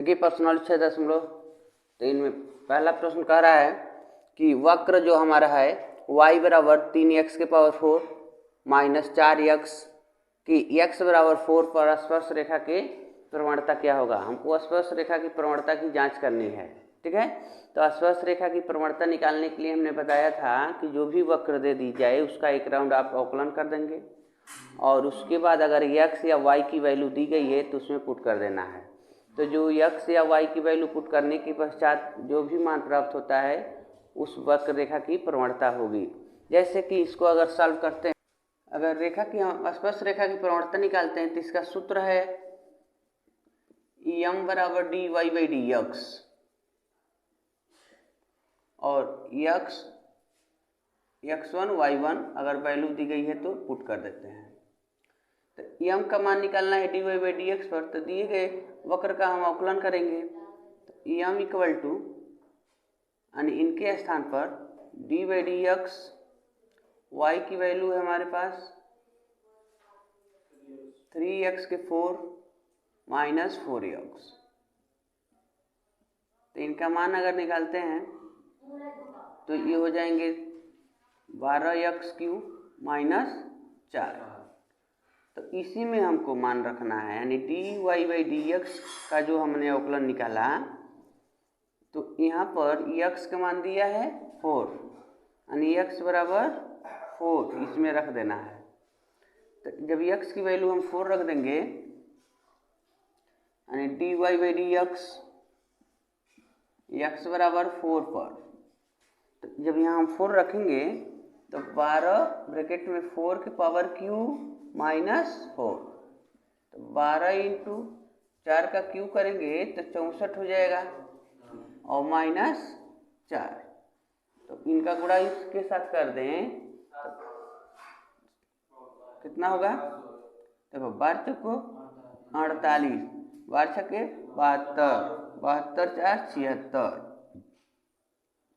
देखिए प्रश्न 6.3 में पहला प्रश्न कह रहा है कि वक्र जो हमारा है y बराबर 3x के पावर 4 माइनस 4x की x बराबर 4 पर स्पर्श रेखा की प्रवणता क्या होगा। हमको स्पर्श रेखा की प्रवणता की जांच करनी है। ठीक है, तो स्पर्श रेखा की प्रवणता निकालने के लिए हमने बताया था कि जो भी वक्र दे दी जाए उसका एक राउंड आप अवकलन कर देंगे और उसके बाद अगर x या y की वैल्यू दी गई है तो उसमें पुट कर देना है। तो जो x या y की वैल्यू पुट करने के पश्चात जो भी मान प्राप्त होता है उस वक्र रेखा की प्रवणता होगी। जैसे कि इसको अगर सॉल्व करते हैं, अगर रेखा की हम स्पर्श रेखा की प्रवणता निकालते हैं तो इसका सूत्र है m बराबर dy बाई dx और x1 y1 अगर वैल्यू दी गई है तो पुट कर देते हैं। तो m का मान निकालना है dy बाई dx पर, तो दिए गए वक्र का हम अवकलन करेंगे। तो m इक्वल टू यानी इनके स्थान पर dy बाई dx, y की वैल्यू है हमारे पास 3x के 4 माइनस 4x। तो इनका मान अगर निकालते हैं तो ये हो जाएंगे 12x क्यूब माइनस 4। तो इसी में हमको मान रखना है, यानी dy बाई dx का जो हमने अवकलन निकाला तो यहाँ पर x का मान दिया है 4 यानी x बराबर 4 इसमें रख देना है। तो जब x की वैल्यू हम 4 रख देंगे यानी dy बाई dx x बराबर 4 पर, तो जब यहाँ हम 4 रखेंगे तो 12 ब्रैकेट में 4 के पावर क्यूब माइनस 4, तो 12 इंटू 4 का क्यूब करेंगे तो 64 हो जाएगा और माइनस 4। तो इनका गुणा इसके साथ कर दें तो कितना होगा। देखो 12 चौको 48, 12 छक्के 72, 72 4 76,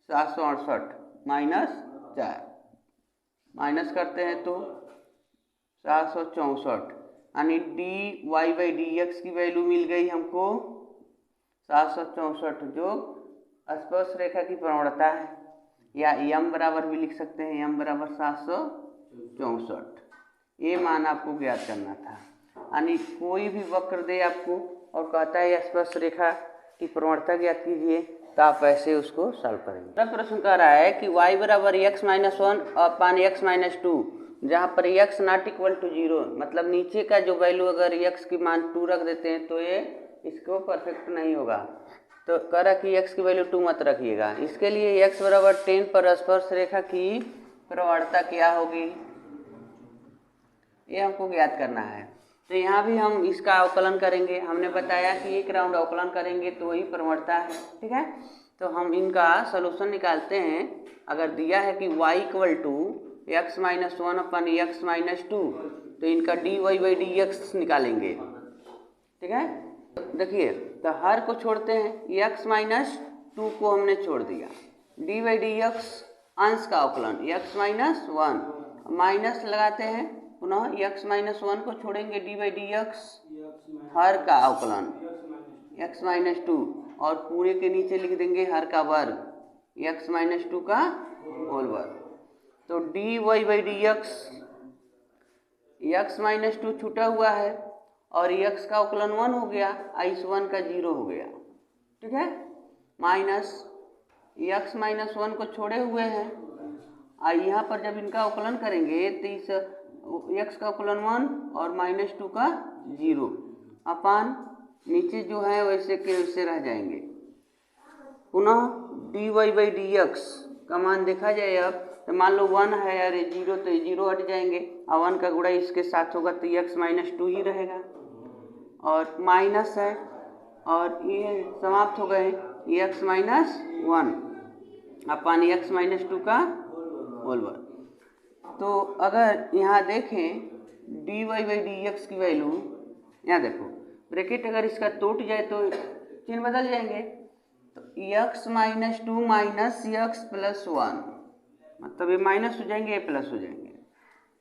768 माइनस 4, माइनस करते हैं तो 764 यानी dy बाई dx की वैल्यू मिल गई हमको 764, जो स्पर्श रेखा की प्रवणता है, या m बराबर भी लिख सकते हैं, m बराबर 764। ये मान आपको ज्ञात करना था। यानी कोई भी वक्र दे आपको और कहता है स्पर्श रेखा की प्रवणता ज्ञात कीजिए तो आप ऐसे उसको सॉल्व करेंगे। दूसरा प्रश्न कह रहा है कि y बराबर x माइनस 1 अपान x माइनस 2, जहाँ पर x नॉट इक्वल टू 0, मतलब नीचे का जो वैल्यू अगर x की मान 2 रख देते हैं तो ये इसको परफेक्ट नहीं होगा। तो कह रहा कि x की वैल्यू 2 मत रखिएगा। इसके लिए x बराबर 10 पर स्पर्श रेखा की प्रवणता क्या होगी ये हमको ज्ञात करना है। तो यहाँ भी हम इसका अवकलन करेंगे। हमने बताया कि एक राउंड अवकलन करेंगे तो वही प्रवणता है। ठीक है, तो हम इनका सलूशन निकालते हैं। अगर दिया है कि y equal to x minus 1 अपन एक्स माइनस 2, तो इनका dy बाई dx निकालेंगे। ठीक है, देखिए तो हर को छोड़ते हैं, x माइनस 2 को हमने छोड़ दिया, dy बाई dx अंश का अवकलन x माइनस 1 माइनस लगाते हैं, पुनः x माइनस 1 को छोड़ेंगे dy बाई dx हर का अवकलन x माइनस 2 और पूरे के नीचे लिख देंगे हर का वर्ग x माइनस 2 का होल वर्ग। तो dy by dx x minus 2 छूटा हुआ है और x का अवकलन 1 हो गया, इस 1 का 0 हो गया। ठीक है, माइनस x माइनस 1 को छोड़े हुए हैं, यहाँ पर जब इनका अवकलन करेंगे तो इस x का अवकलन 1 और माइनस 2 का 0 अपान नीचे जो है वैसे के वैसे रह जाएंगे। पुनः dy बाई dx का मान देखा जाए, अब तो मान लो 1 है यार 0, तो 0 हट जाएंगे और 1 का गुणा इसके साथ होगा तो x माइनस 2 ही रहेगा और माइनस है और ये समाप्त हो गए x माइनस 1 अपान x माइनस 2 का होल वर्ग। तो अगर यहाँ देखें dy बाई dx की वैल्यू, यहाँ देखो ब्रैकेट अगर इसका टूट जाए तो चिन्ह बदल जाएंगे, तो x minus 2 minus x plus 1, मतलब ये माइनस हो जाएंगे ये प्लस हो जाएंगे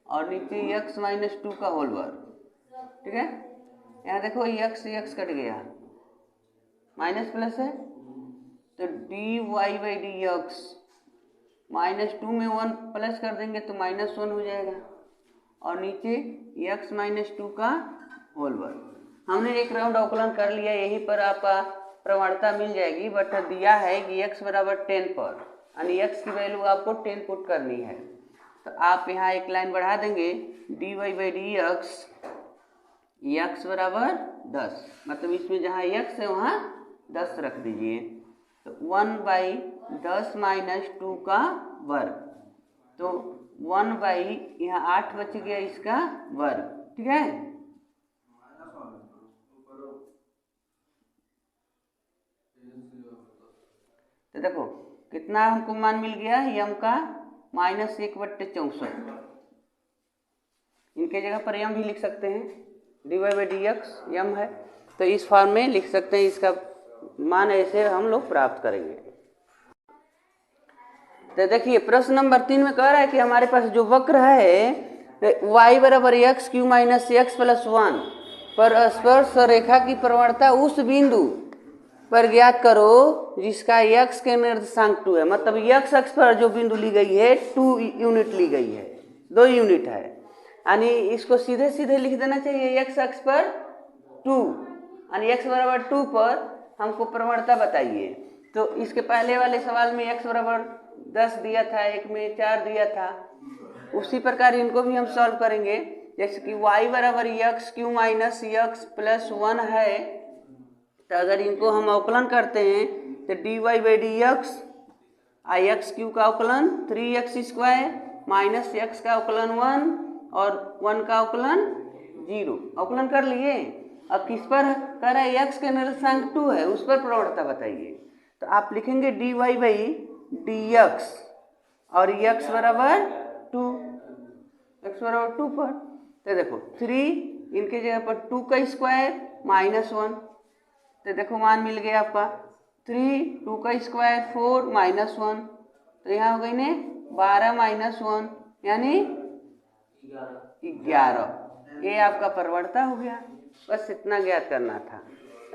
और नीचे x माइनस 2 का होल वर्ग। ठीक है, यहाँ देखो x कट गया माइनस प्लस है तो dy बाई डी एक्स -2 में 1 प्लस कर देंगे तो -1 हो जाएगा और नीचे x -2 का होल वर्ग। हमने एक राउंड अवकलन कर लिया, यहीं पर आपका प्रवणता मिल जाएगी, बट दिया है कि x बराबर 10 पर यानी x की वैल्यू आपको 10 पुट करनी है। तो आप यहाँ एक लाइन बढ़ा देंगे dy बाई डी एक्स बराबर 10, मतलब इसमें जहाँ x है वहाँ 10 रख दीजिए। तो 1/10 - 2 का वर्ग, तो 1 यहाँ 8 बच गया इसका वर्ग, ठीक है। तो देखो कितना हमको मान मिल गया यम का -1/64। इनके जगह पर यम भी लिख सकते हैं, dy बाई डी एक्स यम है तो इस फॉर्म में लिख सकते हैं, इसका मान ऐसे हम लोग प्राप्त करेंगे। तो देखिए प्रश्न नंबर 3 में कह रहा है कि हमारे पास जो वक्र है y बराबर x Q minus x plus 1 पर स्पर्श रेखा की प्रवणता उस बिंदु पर ज्ञात करो जिसका x के निर्देशांक 2 है। मतलब x अक्ष पर जो बिंदु ली गई है 2 यूनिट ली गई है, 2 यूनिट है, यानी इसको सीधे सीधे लिख देना चाहिए x अक्ष पर 2 यानी x बराबर 2 पर हमको प्रवणता बताइए। तो इसके पहले वाले सवाल में x बराबर 10 दिया था, एक में 4 दिया था, उसी प्रकार इनको भी हम सॉल्व करेंगे। जैसे कि y बराबर x Q minus x plus 1 है, तो अगर इनको हम अवकलन करते हैं तो dy by d x I x Q का अवकलन 3x² माइनस x का अवकलन 1 और 1 का अवकलन 0, अवकलन कर लिए। अब किस पर कर रहा है, x के निर्देशांक 2 है, उस पर प्रवणता बताइए। तो आप लिखेंगे dy बाई डी एक्स और x बराबर 2, x बराबर 2 पर, तो देखो 3 इनके जगह पर 2 का स्क्वायर -1, तो देखो मान मिल गया आपका 3, 2 का स्क्वायर 4 -1, तो यहाँ हो गई ने 12 -1 यानी 11। ये आपका प्रवणता हो गया, बस इतना ज्ञात करना था।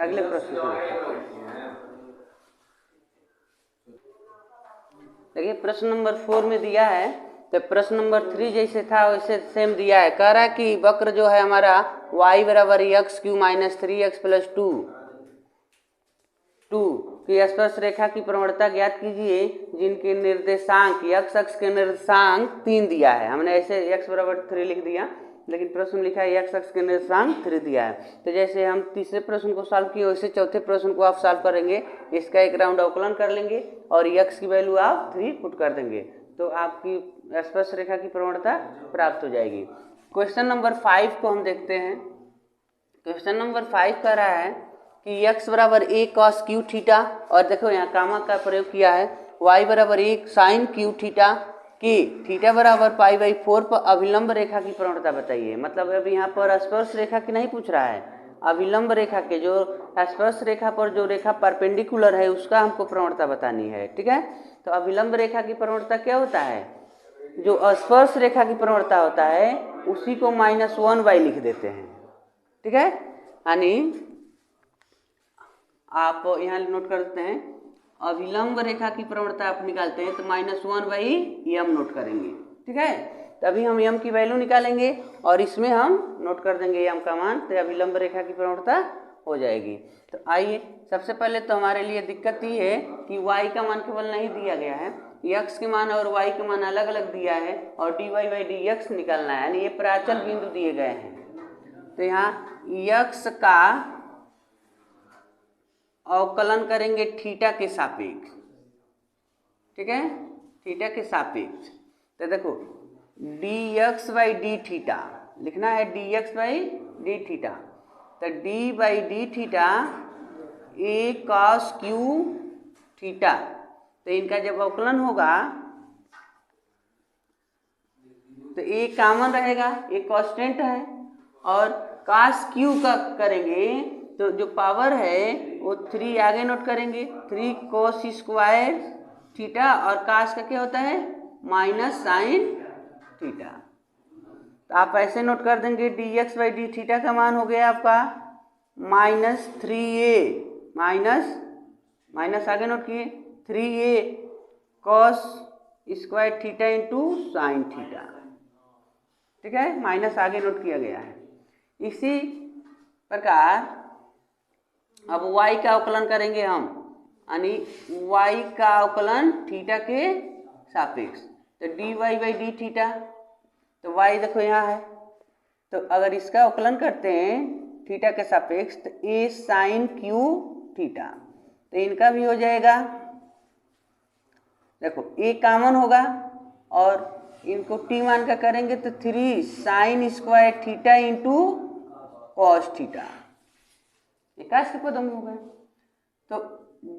अगले प्रश्न से देखिए प्रश्न नंबर 4 में दिया है, तो प्रश्न नंबर 3 जैसे था वैसे सेम दिया है। कह रहा है कि वक्र जो है हमारा y बराबर x Q minus 3x plus 2 की स्पर्श रेखा की प्रवणता ज्ञात कीजिए जिनके निर्देशांक x अक्ष के निर्देशांक 3 दिया है। हमने ऐसे x बराबर 3 लिख दिया, लेकिन प्रश्न में लिखा है x अक्ष के निर्देशांक 3 दिया है। तो जैसे हम तीसरे प्रश्न को सॉल्व किए वैसे चौथे प्रश्न को आप सॉल्व करेंगे, इसका एक राउंड अवकलन कर लेंगे और x की वैल्यू आप 3 पुट कर देंगे तो आपकी स्पर्श रेखा की प्रवणता प्राप्त हो जाएगी। क्वेश्चन नंबर 5 को हम देखते हैं। क्वेश्चन नंबर 5 कह रहा है कि x बराबर a cos क्यू थीटा, और देखो यहाँ कामा का प्रयोग किया है, y बराबर 1 साइन क्यू थीटा की थीटा बराबर π/4 पर अभिलंब रेखा की प्रवणता बताइए। मतलब अब यहाँ पर स्पर्श रेखा की नहीं पूछ रहा है, अभिलंब रेखा के, जो स्पर्श रेखा पर जो रेखा परपेंडिकुलर है उसका हमको प्रवणता बतानी है, ठीक है। तो अभिलंब रेखा की प्रवणता क्या होता है, जो स्पर्श रेखा की प्रवणता होता है उसी को -1/, लिख देते हैं, ठीक है। यानी आप यहाँ नोट कर देते हैं, अभिलंब रेखा की प्रवणता आप निकालते हैं तो -1/m नोट करेंगे, ठीक है। तभी हम m की वैल्यू निकालेंगे और इसमें हम नोट कर देंगे m का मान, तो अभिलंब रेखा की प्रवणता हो जाएगी। तो आइए सबसे पहले तो हमारे लिए दिक्कत ये है कि y का मान केवल नहीं दिया गया है, x के मान और y के मान अलग अलग दिया है और dy बाई डी एक्स निकालना है, यानी ये प्राचल बिंदु दिए गए हैं। तो यहाँ x का अवकलन करेंगे थीटा के सापेक्ष, ठीक है, थीटा के सापेक्ष। तो देखो dx बाई डी थीटा लिखना है, dx बाई डी थीटा, तो d by d theta a cos Q theta, तो इनका जब अवकलन होगा तो a कॉमन रहेगा, a कांस्टेंट है, और cos क्यू का करेंगे तो जो पावर है वो 3 आगे नोट करेंगे, 3 cos स्क्वायर थीटा, और cos का क्या होता है माइनस साइन थीटा। तो आप ऐसे नोट कर देंगे dx बाई डी थीटा का मान हो गया आपका -3a माइनस आगे नोट किए 3a cos square theta into sine theta, ठीक है, माइनस आगे नोट किया गया है। इसी प्रकार अब y का अवकलन करेंगे हम, यानी y का अवकलन थीटा के सापेक्ष, तो dy बाई डी थीटा, तो y देखो यहाँ है, तो अगर इसका अवकलन करते हैं थीटा के सापेक्ष तो a साइन क्यू थीटा, तो इनका भी हो जाएगा, देखो a कॉमन होगा और इनको t मान का करेंगे तो 3 sine square theta into cos theta, इक्कीस के पदों में हो गए। तो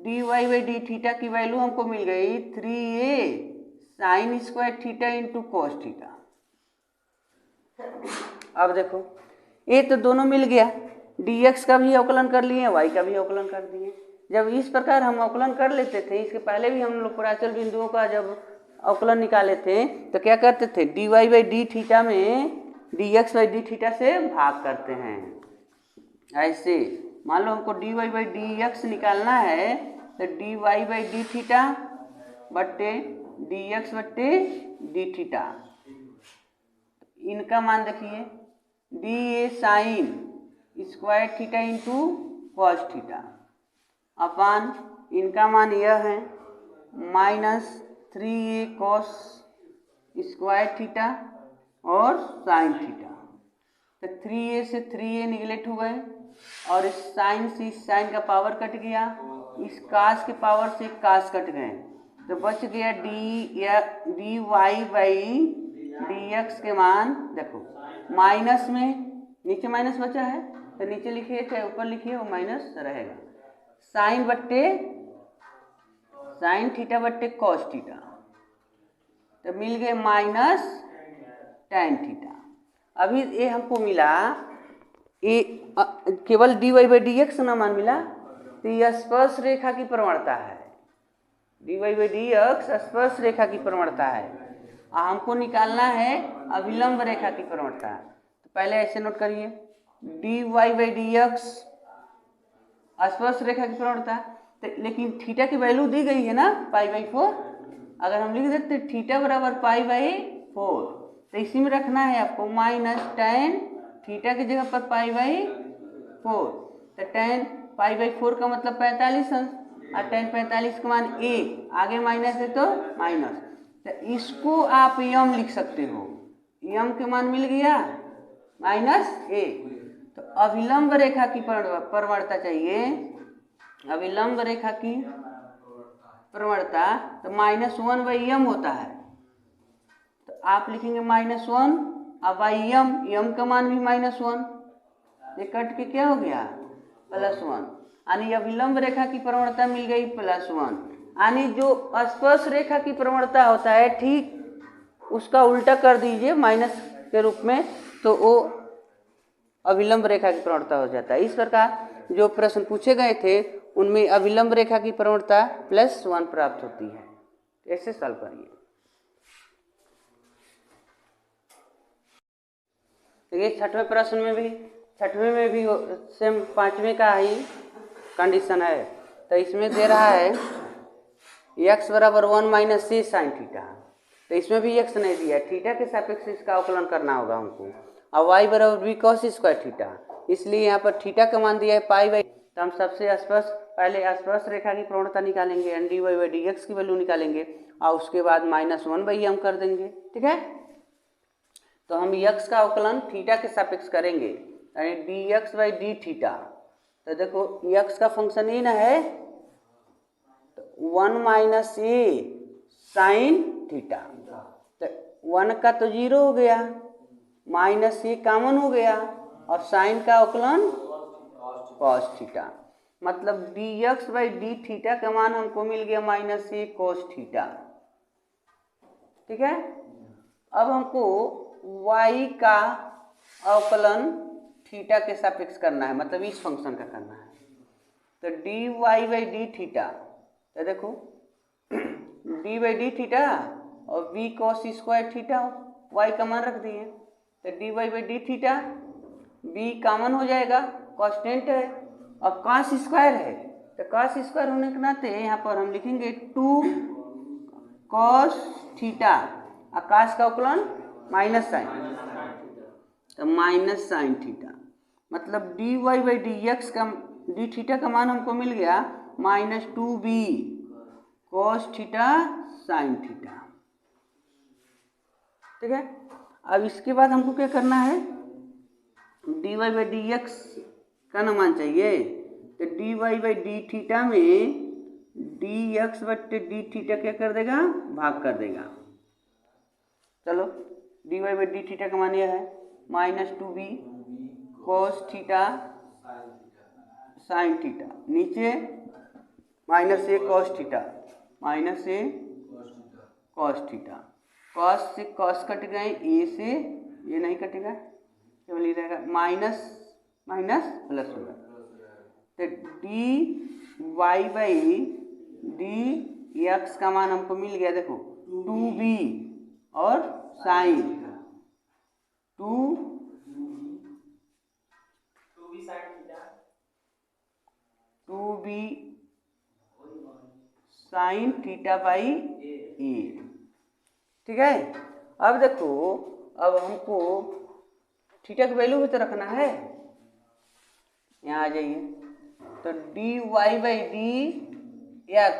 dy बाई डी थीटा की वैल्यू हमको मिल गई 3a sine square theta into cos theta. अब देखो ये तो दोनों मिल गया, dx का भी अवकलन कर लिए, y का भी अवकलन कर दिए। जब इस प्रकार हम अवकलन कर लेते थे, इसके पहले भी हम लोग प्राचल बिंदुओं का जब अवकलन निकाले थे तो क्या करते थे, dy बाई डी थीटा में dx बाई डी थीटा से भाग करते हैं। ऐसे मान लो हमको dy बाई डी एक्स निकालना है तो dy बाई डी थीटा बट्टे dx बट्टे डी थीटा, इनका मान देखिए D sine square theta into cos theta upon इनका मान यह है minus 3a cos square theta और साइन थीटा, तो 3a से 3a निगलेक्ट हो गए और इस साइन से इस साइन का पावर कट गया, इस कास के पावर से कास कट गए, तो बच गया d y by d x के मान, देखो माइनस में नीचे माइनस बचा है तो नीचे लिखिए चाहे ऊपर लिखिए वो माइनस रहेगा, साइन बट्टे साइन थीटा बट्टे कॉस थीटा, तो मिल गए माइनस टेन थीटा। अभी ये हमको मिला ये केवल d y by d x ना मान मिला, तो यह स्पर्श रेखा की प्रवणता है, d y by d x स्पर्श रेखा की प्रवणता है, हमको निकालना है अभिलंब रेखा की प्रवणता। तो पहले ऐसे नोट करिए d y by d x स्पर्श रेखा की प्रवणता, तो लेकिन थीटा की वैल्यू दी गई है ना पाई बाई 4, अगर हम लिख देते थीटा बराबर पाई बाई 4 तो इसी में रखना है आपको माइनस टेन थीटा की जगह पर पाई बाई 4, तो टेन पाई बाई 4 का मतलब 45 है और टेन 45 का मान a, आगे माइनस है तो माइनस, तो इसको आप यम लिख सकते हो, यम के मान मिल गया माइनस a। तो अभिलंब रेखा की प्रवणता चाहिए, अभिलंब रेखा की प्रवणता तो -1 बाई यम होता है, तो आप लिखेंगे -1 अब बाई यम का मान भी -1, ये कट के क्या हो गया +1, यानी अभिलंब रेखा की प्रवणता मिल गई +1, यानी जो स्पर्श रेखा की प्रवणता होता है ठीक उसका उल्टा कर दीजिए माइनस के रूप में, तो वो अभिलंब रेखा की प्रवणता हो जाता है। इस प्रकार जो प्रश्न पूछे गए थे उनमें अभिलंब रेखा की प्रवणता +1 प्राप्त होती है। ऐसे सॉल्व करिए। देखिए छठवें में भी सेम पांचवें का ही कंडीशन है, तो इसमें दे रहा है x बराबर 1 माइनस c साइन थीटा, तो इसमें भी x नहीं दिया, थीटा के सापेक्ष इसका अवकलन करना होगा हमको, और y बराबर b कॉस स्क्वायर थीटा, इसलिए यहाँ पर थीटा का मान दिया है पाई बाई, तो हम सबसे पहले स्पर्श रेखा की प्रवणता निकालेंगे, and d y by d x की वैल्यू निकालेंगे और उसके बाद -1 बाई हम कर देंगे, ठीक है। तो हम x का अवकलन थीटा के सापेक्ष करेंगे, यानी D x by d theta, तो देखो x का फंक्शन ये ना है 1 माइनस ए साइन थीटा, तो 1 का तो 0 हो गया, माइनस ए कॉमन हो गया और साइन का अवकलन कॉस थीटा, मतलब D x by d theta का मान हमको मिल गया -a कॉस थीटा, ठीक है। अब हमको y का अवकलन थीटा के सापेक्ष करना है, मतलब इस फंक्शन का करना है, तो d y by d theta, तो देखो डी बाई डी थीटा और b cos square theta, y का मान रख दिए, तो d y by d theta, b common हो जाएगा कांस्टेंट है और कॉस स्क्वायर है तो कॉस स्क्वायर होने के नाते यहाँ पर हम लिखेंगे 2 cos थीटा, आकाश का अवकलन माइनस साइन, तो माइनस साइन थीटा, मतलब dy बाई dx का डी थीटा का मान हमको मिल गया -2b cos theta sine theta. ठीक है, अब इसके बाद हमको क्या करना है, dy बाई dx का ना मान चाहिए, तो dy बाई डी थीटा में dx बट्टे डी थीटा क्या कर देगा, भाग कर देगा। चलो dy बाई डी थीटा का मान यह है -2b cos theta sine theta, नीचे -a cos theta, -a cos theta, cos से cos कट गए, a से ये नहीं कटेगा, केवल ये रहेगा माइनस माइनस प्लस होगा, तो dy बाई dx का मान हमको मिल गया, देखो 2b और sine 2b sine theta by A. ठीक है, अब देखो, अब हमको थीटा की वैल्यू भी तो रखना है, यहाँ आ जाइए, तो dy बाई dx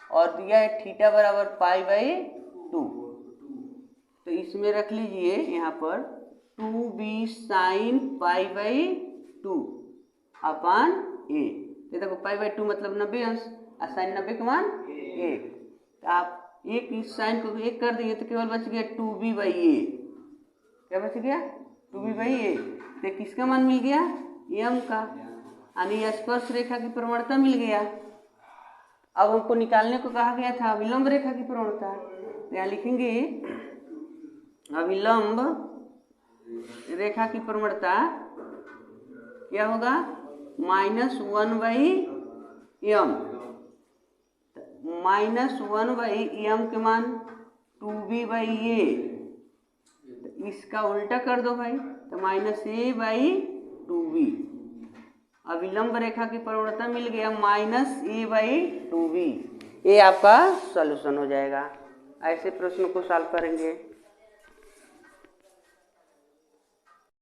और दिया है थीटा बराबर पाई बाई 2, तो इसमें रख लीजिए यहाँ पर 2b साइन पाई बाई 2 अपान ए, तो देखो पाई बाई 2 मतलब 90 अंश, और साइन 90 का मान 1, तो आप एक इस साइन को 1 कर दिए तो केवल बच गया 2b बाई ए, क्या बच गया 2b बाई ए, तो किसका मान मिल गया, m का, यानी स्पर्श रेखा की प्रवणता मिल गया। अब हमको निकालने को कहा गया था अविलंब रेखा की प्रवणता, तो यहाँ लिखेंगे अविलंब रेखा की प्रवणता क्या होगा, -1 बाई m, -1 बाई m के मान 2b बाई ए, इसका उल्टा कर दो भाई, तो -a बाई 2b, अविलंब रेखा की प्रवणता मिल गया -a बाई 2b, ये आपका सॉल्यूशन हो जाएगा। ऐसे प्रश्नों को सॉल्व करेंगे।